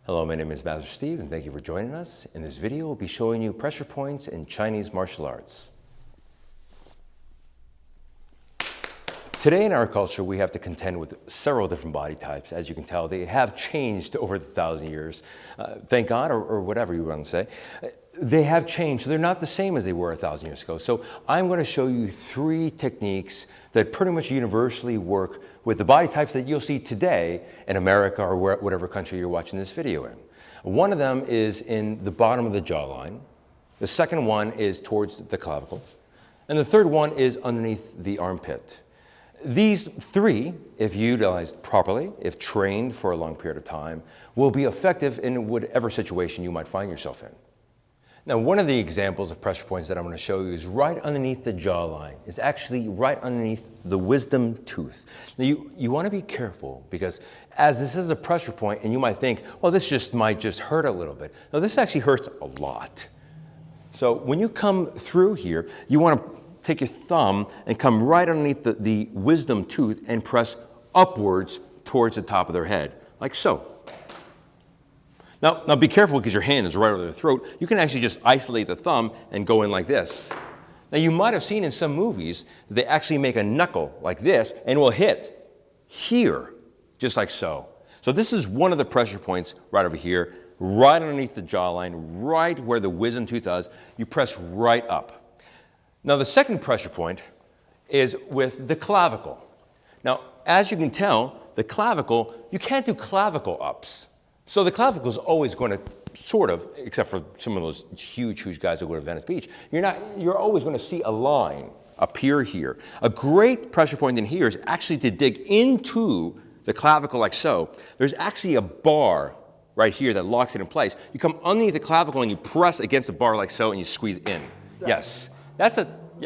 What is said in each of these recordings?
Hello, my name is Master Steve, and thank you for joining us. In this video, we'll be showing you pressure points in Chinese martial arts. Today in our culture, we have to contend with several different body types. As you can tell, they have changed over the 1,000 years. Thank God, or whatever you want to say. They have changed, so they're not the same as they were 1,000 years ago. So I'm going to show you 3 techniques that pretty much universally work with the body types that you'll see today in America or whatever country you're watching this video in. One of them is in the bottom of the jawline. The second one is towards the clavicle. And the third one is underneath the armpit. These 3, if utilized properly, if trained for a long period of time, will be effective in whatever situation you might find yourself in. Now, one of the examples of pressure points that I'm going to show you is right underneath the jawline. It's actually right underneath the wisdom tooth. Now, you want to be careful because as this is a pressure point and you might think, well, this might just hurt a little bit. No, this actually hurts a lot. So when you come through here, you want to take your thumb and come right underneath the wisdom tooth and press upwards towards the top of their head, like so. Now be careful because your hand is right over their throat. You can actually just isolate the thumb and go in like this. Now you might have seen in some movies that they actually make a knuckle like this and will hit here, just like so. So this is one of the pressure points right over here, right underneath the jawline, right where the wisdom tooth is. You press right up. Now the second pressure point is with the clavicle. Now, as you can tell, the clavicle, you can't do clavicle ups. So the clavicle is always going to sort of, except for some of those huge guys that go to Venice Beach, you're always going to see a line appear here. A great pressure point in here is actually to dig into the clavicle like so. There's actually a bar right here that locks it in place. You come underneath the clavicle and you press against the bar like so and you squeeze in. Yes. That's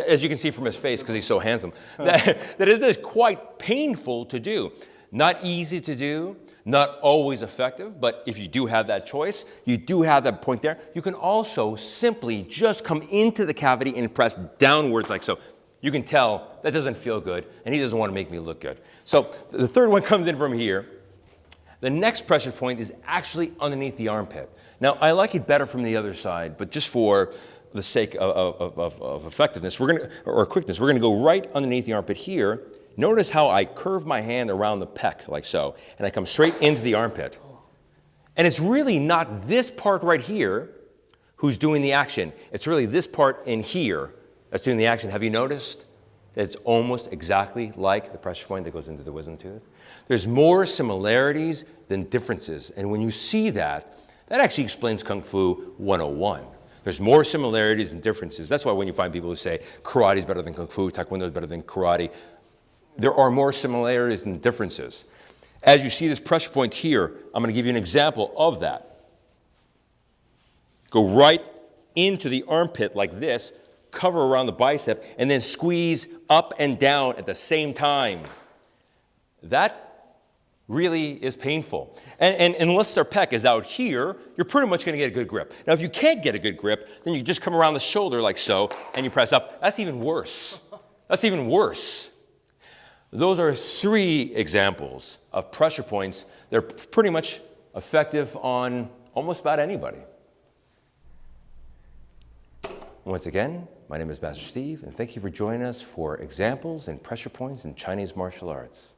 as you can see from his face because he's so handsome, that is quite painful to do. Not easy to do, not always effective, but if you do have that choice, you do have that point there. You can also simply just come into the cavity and press downwards like so. You can tell that doesn't feel good, and he doesn't want to make me look good. So the third one comes in from here. The next pressure point is actually underneath the armpit. Now, I like it better from the other side, but just for the sake of effectiveness, or quickness, we're going to go right underneath the armpit here. Notice how I curve my hand around the pec, like so, and I come straight into the armpit. And it's really not this part right here who's doing the action. It's really this part in here that's doing the action. Have you noticed that it's almost exactly like the pressure point that goes into the wisdom tooth? There's more similarities than differences. And when you see that, that actually explains Kung Fu 101. There's more similarities than differences. That's why when you find people who say karate is better than Kung Fu, Taekwondo is better than karate, there are more similarities than differences. As you see this pressure point here, I'm going to give you an example of that. Go right into the armpit like this, cover around the bicep, and then squeeze up and down at the same time. That really is painful. And unless their pec is out here, you're pretty much going to get a good grip. Now, if you can't get a good grip, then you just come around the shoulder like so, and you press up. That's even worse. That's even worse. Those are 3 examples of pressure points. They're pretty much effective on almost about anybody. Once again, my name is Master Steve, and thank you for joining us for examples and pressure points in Chinese martial arts.